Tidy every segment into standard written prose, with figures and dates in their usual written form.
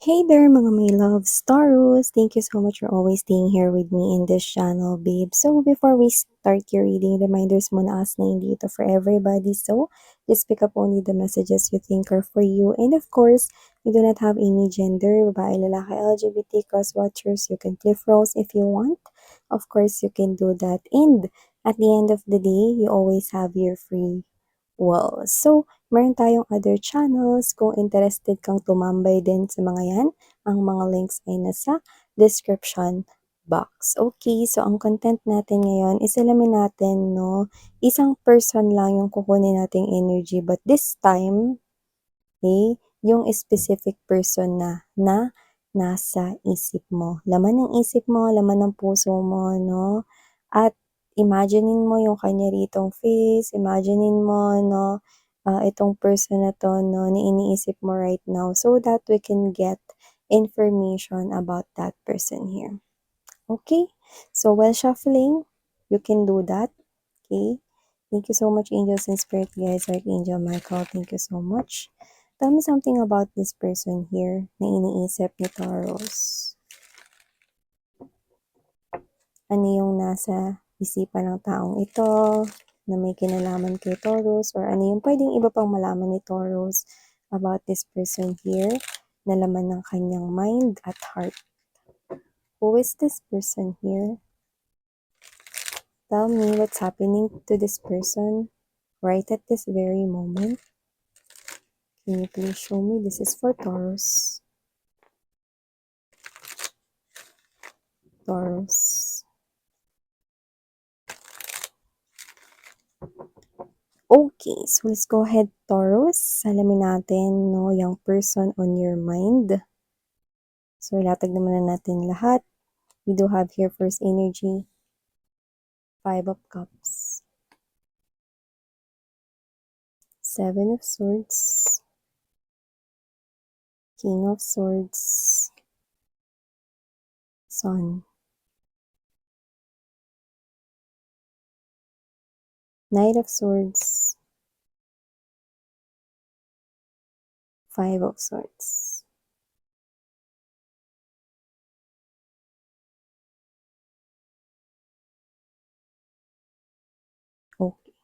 Hey there mga my loves, Taurus! Thank you so much for always staying here with me in this channel, babe. So before we start your reading, reminders muna as na hindi ito for everybody. So just pick up only the messages you think are for you. And of course, we do not have any gender, babae, lalaki, LGBT, cross-watchers. You can flip roles if you want. Of course, you can do that. And at the end of the day, you always have your free well, so, meron tayong other channels. Kung interested kang tumambay din sa mga yan, ang mga links ay nasa description box. Okay, so ang content natin ngayon is alamin natin, no, isang person lang yung kukunin nating energy. But this time, okay, yung specific person na nasa isip mo. Laman ng isip mo, laman ng puso mo, no? At imaginein mo yung kanya ritong face, imaginein mo, no, itong person na to, no, na iniisip mo right now so that we can get information about that person here. Okay? So while shuffling, you can do that. Okay? Thank you so much, angels and spirit guides, Archangel Michael. Thank you so much. Tell me something about this person here na iniisip ni Taurus. Ano yung nasa isipan ng taong ito na may kinalaman kay Taurus, or ano yung pwedeng iba pang malaman ni Taurus about this person here na laman ng kanyang mind at heart. Who is this person here? Tell me what's happening to this person right at this very moment. Can you please show me? This is for Taurus. Taurus. Okay, so let's go ahead, Taurus. Alamin natin, no, yung person on your mind. So, ilatag naman na natin lahat. We do have here first energy, 5 of Cups, 7 of Swords, King of Swords, Sun, Knight of Swords, 5 of Swords. Okay.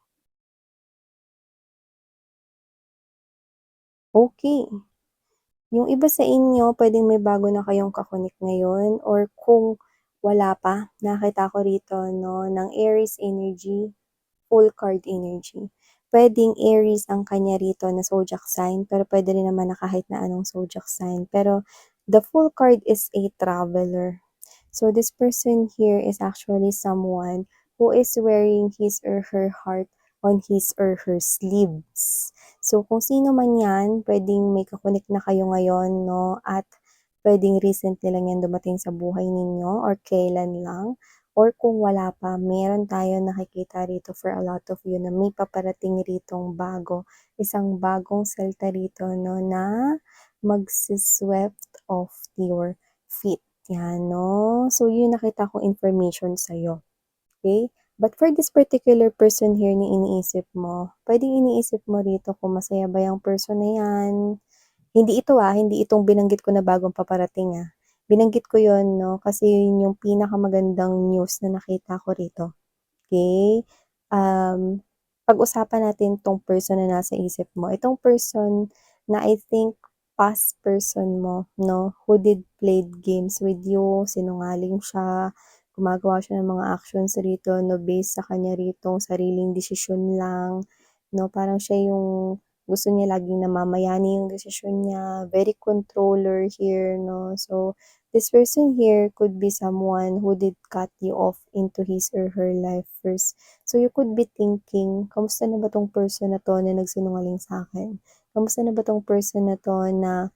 Okay. Yung iba sa inyo, pwedeng may bago na kayong kakonek ngayon, or kung wala pa, nakita ko rito, no, ng Aries energy, full card energy. Pwedeng Aries ang kanya rito na zodiac sign, pero pwede rin naman na kahit na anong zodiac sign. Pero the full card is a traveler. So this person here is actually someone who is wearing his or her heart on his or her sleeves. So kung sino man yan, pwedeng may kakonek na kayo ngayon, no? At pwedeng recently lang yan dumating sa buhay ninyo or kailan lang. Or kung wala pa, meron tayo nakikita rito for a lot of you na may paparating ritong bago. Isang bagong salta rito, no, na magsiswept off your feet. Yan, no? So, yun nakita kong information sa'yo. Okay? But for this particular person here na iniisip mo, pwedeng iniisip mo rito kung masaya ba yung person na yan. Hindi ito hindi itong binanggit ko na bagong paparating Binanggit ko yon, no, kasi yun yung pinakamagandang news na nakita ko rito. Okay? Pag-usapan natin tong person na nasa isip mo. Itong person na I think past person mo, no, who did played games with you, sinungaling siya, gumagawa siya ng mga actions rito, no, based sa kanya rito, sariling desisyon lang, no, parang siya yung gusto niya laging namamayani yung desisyon niya, very controller here, no, so, this person here could be someone who did cut you off into his or her life first. So, you could be thinking, kamusta na ba tong person na to na nagsinungaling sa akin? Kamusta na ba tong person na to na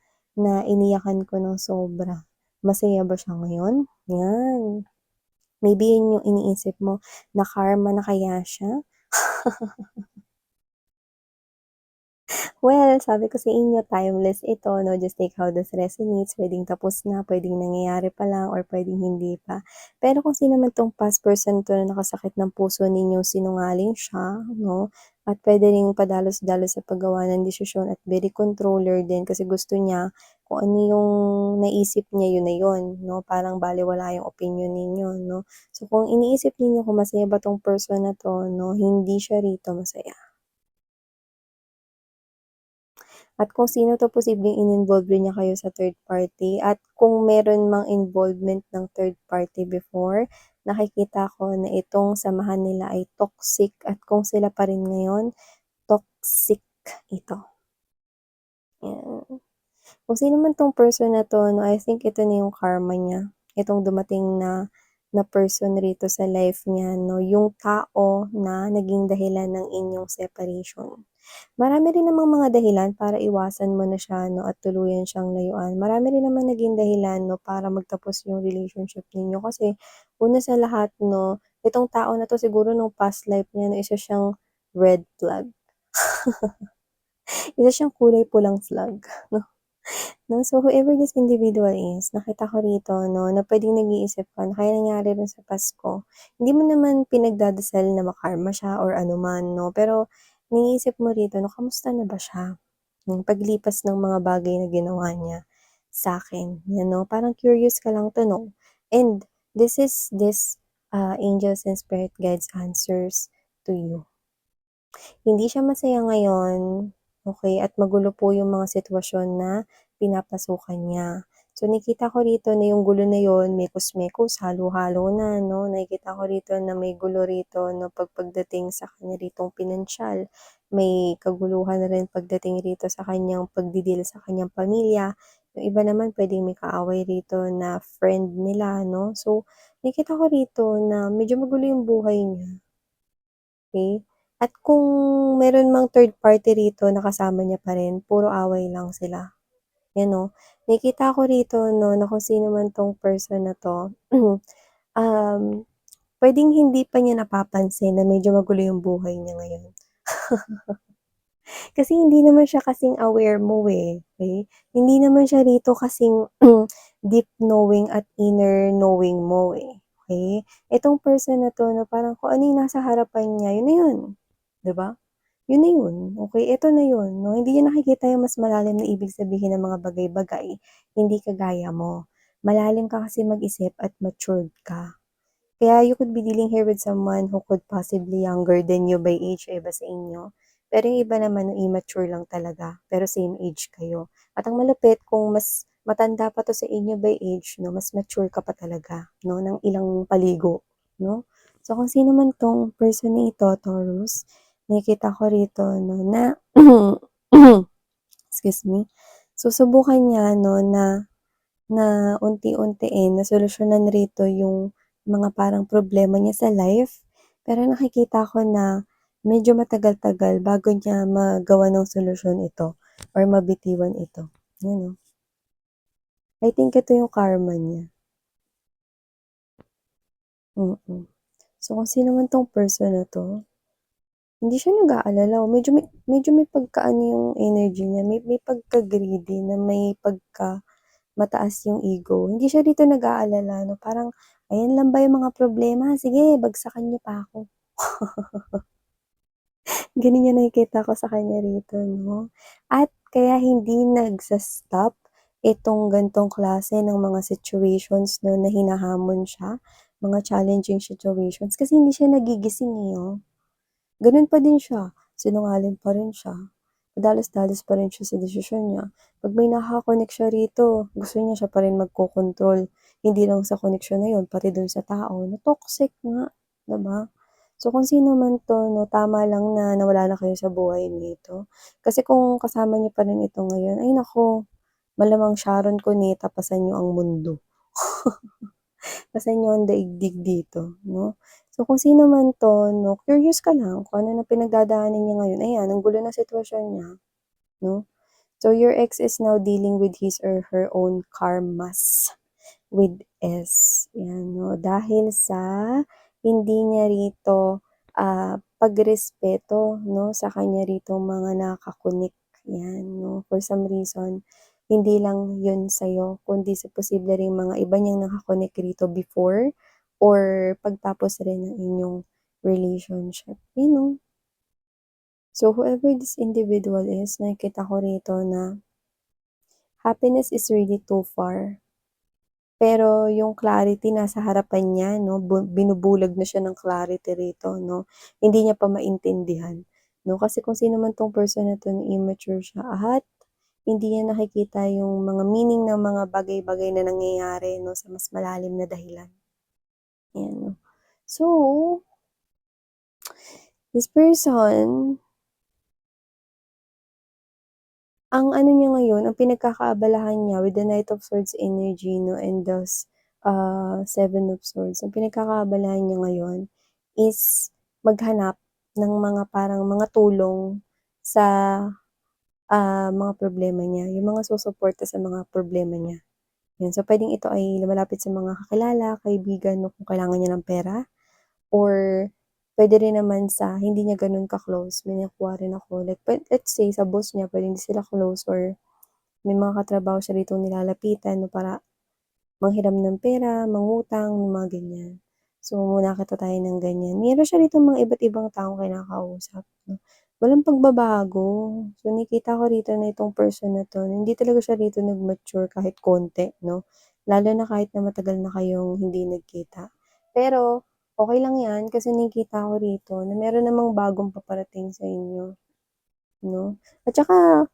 iniyakan ko ng sobra? Masaya ba siya ngayon? Yan. Maybe yun yung iniisip mo, na karma na kaya siya? Well, sabi ko sa inyo, timeless ito, no? Just take how this resonates. Pwedeng tapos na, pwedeng nangyayari pa lang, or pwedeng hindi pa. Pero kung sino man tong past person to na nakasakit ng puso ninyo, sinungaling siya, no? At pwede ring padalos-dalos sa paggawa ng desisyon at very controller din kasi gusto niya kung ano yung naisip niya, yun na yun, 'no? Parang balewala yung opinyon ninyo, 'no? So, kung iniisip ninyo kung masaya ba 'tong person na 'to, 'no, hindi siya rito masaya. At kung sino 'to, posibleng in-involve rin niya kayo sa third party at kung meron mang involvement ng third party before, nakikita ko na itong samahan nila ay toxic at kung sila pa rin ngayon, toxic ito, 'yan. Kung sino man 'tong person na 'to 'no, I think ito na yung karma niya, itong dumating na na person rito sa life niya 'no, yung tao na naging dahilan ng inyong separation. Marami rin namang mga dahilan para iwasan mo na siya 'no, at tuluyan siyang layuan. Marami rin naman naging dahilan 'no, para magtapos yung relationship ninyo kasi una sa lahat 'no, itong tao na 'to siguro nung past life niya 'no, isa siyang red flag, isa siyang kulay pulang flag. 'No, so whoever this individual is, nakita ko rito 'no, na puwedeng nag-iisip ka na kaya nangyari rin sa Pasko, hindi mo naman pinagdadasal na ma-karma siya or ano man 'no, pero iniisip mo rito na kamusta na ba siya, paglipas ng mga bagay na ginawa niya sa'kin, 'yan 'no, parang curious ka lang to know. And this angels and spirit guides answers to you. Hindi siya masaya ngayon, okey, at magulo po yung mga sitwasyon na pinapasukan niya. So, nakikita ko rito na yung gulo na yun mekos-mekos, halo-halo na 'no. Nakikita ko rito na may gulo rito 'no, pagdating sa kanya ritong pinansiyal. May kaguluhan na rin pagdating rito sa kanyang pagdi-deal sa kanyang pamilya. Yung iba naman puwedeng may kaaway rito na friend nila 'no. So, nakikita ko rito na medyo magulo yung buhay niya. Okey. At kung meron mang third party rito na kasama niya pa rin, puro away lang sila, 'yan 'no. Nakikita ko rito 'no, na kung sino man 'tong person na 'to, um, puwedeng hindi pa niya napapansin na medyo magulo yung buhay niya ngayon. Kasi hindi naman siya kasing aware mo, eh, okey? Hindi naman siya rito kasing deep knowing at inner knowing mo, eh, okey? Itong person na 'to na parang kung ano yung nasa harapan niya, yun na yun, 'di ba? Yun na yun, okey, eto na yun 'no, hindi niya nakikita yung mas malalim na ibig sabihin ng mga bagay-bagay, hindi kagaya mo. Malalim ka kasi mag-isip at matured ka. Kaya you could be dealing here with someone who could possibly younger than you by age o iba sa inyo. Pero yung iba naman no, immature lang talaga, pero same age kayo. At ang malupit kung mas matanda pa 'to sa inyo by age 'no, mas mature ka pa talaga 'no, ng ilang paligo 'no. So kung sino man 'tong person na ito, Taurus, nakikita ko rito 'no na excuse me, susubukan niya 'no na na unti-untiin nasolusyonan rito yung mga parang problema niya sa life, pero nakikita ko na medyo matagal-tagal bago niya magawa ng solusyon ito or mabitiwan ito, yan oh. I think ito yung karma niya, mm. So, kung sino man 'tong person na 'to, hindi siya nag-aalala o medyo may pagka-ano yung energy niya, may pagka-greedy na may mataas yung ego. Hindi siya dito nag-aalala 'no, parang, "Ayan lang ba yung mga problema? Sige bagsakan niyo pa ako." Gano'n yung nakikita ko sa kanya rito 'no. At kaya hindi nagsa-stop itong ganitong klase ng mga situations 'no, na hinahamon siya, mga challenging situations kasi hindi siya nagigising, eh, oh. Gano'n pa din siya, sinungaling pa rin siya, padalos-dalos pa rin siya sa desisyon niya. 'Pag may naka-connect siya rito, gusto niya siya pa rin magkokontrol, hindi lang sa koneksyon na yun, pati dun sa tao na toxic nga, 'di ba? So, kung sino man 'to 'no, tama lang na nawala na kayo sa buhay nito. Kasi kung kasama niyo pa rin ito ngayon, ay naku, malamang Sharon Cuneta pasan niyo ang mundo. Pasan niyo ang daigdig dito 'no. So, kung sino man 'to 'no, curious ka lang kung ano na pinagdadaanan niya ngayon, ayan ang gulo ng sitwasyon niya 'no. So, your ex is now dealing with his or her own karmas with S, 'yan 'no. Dahil sa hindi niya rito, pagrespeto 'no, sa kanya ritong mga naka-connect, 'yan 'no. For some reason, hindi lang 'yun sa'yo kundi sa posible ring mga iba niyang naka-connect rito before or pagtapos rin ng inyong relationship, 'yun 'no. So, whoever this individual is, nakikita ko rito na happiness is really too far. Pero yung clarity nasa harapan niya 'no, binubulag na siya ng clarity rito 'no, hindi niya pa maintindihan 'no. Kasi kung sino man 'tong person na 'to na immature siya at hindi niya nakikita yung mga meaning ng mga bagay-bagay na nangyayari 'no, sa mas malalim na dahilan, ayan 'no. So, this person, ang ano niya ngayon, ang pinagkakaabalahan niya with the Knight of Swords energy 'no and thus, Seven of Swords, ang pinagkakaabalahan niya ngayon is maghanap ng mga parang mga tulong sa, mga problema niya, yung mga susuporta sa mga problema niya, 'yan. So, puwedeng ito ay lumalapit sa mga kakilala, kaibigan 'no, kung kailangan niya ng pera or puwede rin naman sa hindi niya gano'n ka-close, may nakuha rin ako like let's say sa boss niya puwedeng hindi sila close or may mga katrabaho siya ditong nilalapitan 'no, para manghiram ng pera, mangutang, mga ganyan. So, nakita tayo ng ganyan. Meron siya ditong mga iba't ibang taong kinakausap 'no, walang pagbabago. So, nakita ko rito na itong person na 'to, hindi talaga siya rito nag-mature kahit konti 'no, lalo na kahit na matagal na kayong hindi nagkita. Pero, okey lang 'yan kasi nakikita ko rito na meron namang bagong paparating sa inyo 'no, at saka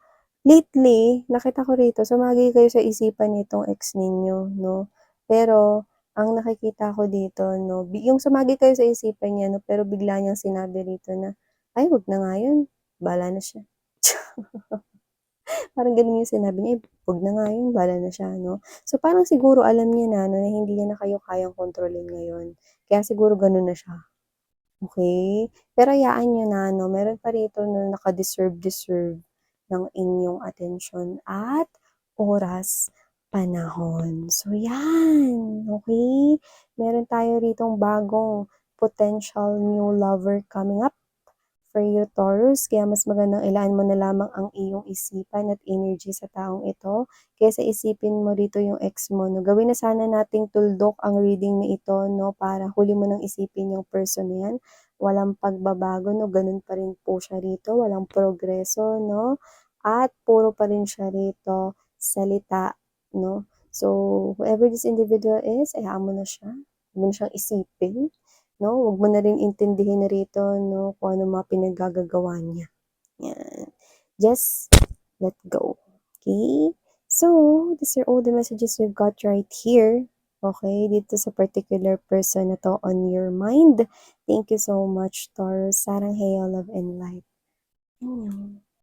lately, nakita ko rito sumagi kayo sa isipan nitong ex ninyo 'no, pero ang nakikita ko dito 'no, yung sumagi kayo sa isipan niya 'no, pero bigla niyang sinabi rito na, "Ay wag na nga yun, bahala na siya." Parang gano'n yung sinabi niya, "Wag na nga yun, bahala na siya," 'no. So, parang siguro alam niya na 'no, na hindi niya na kayo kayang kontrolin ngayon, kaya siguro gano'n na siya. Okey, pero hayaan niyo na 'no, meron pa rito na naka-deserve ng inyong atensyon at oras, panahon. So 'yan, okey? Meron tayo ritong bagong potential new lover coming up for you, Taurus, kaya mas magandang ilaan mo na lamang ang iyong isipan at energy sa taong ito, kaysa isipin mo rito yung ex mo 'no. Gawin na sana nating tuldok ang reading na ito 'no, para huli mo ng isipin yung person na 'yan. Walang pagbabago 'no, gano'n pa rin po siya rito, walang progreso 'no, at puro pa rin siya rito salita 'no. So, whoever this individual is, hayaan mo na siya, huwag mo na siyang isipin. 'No, wag mo na rin intindihin rito 'no, kung ano mga pinaggagagawa niya, 'yan. Just let go, okey? So, these are all the messages we've got right here, okey, dito sa particular person na 'to on your mind. Thank you so much, Taurus. Sarang heyo, love and light. Annyeong.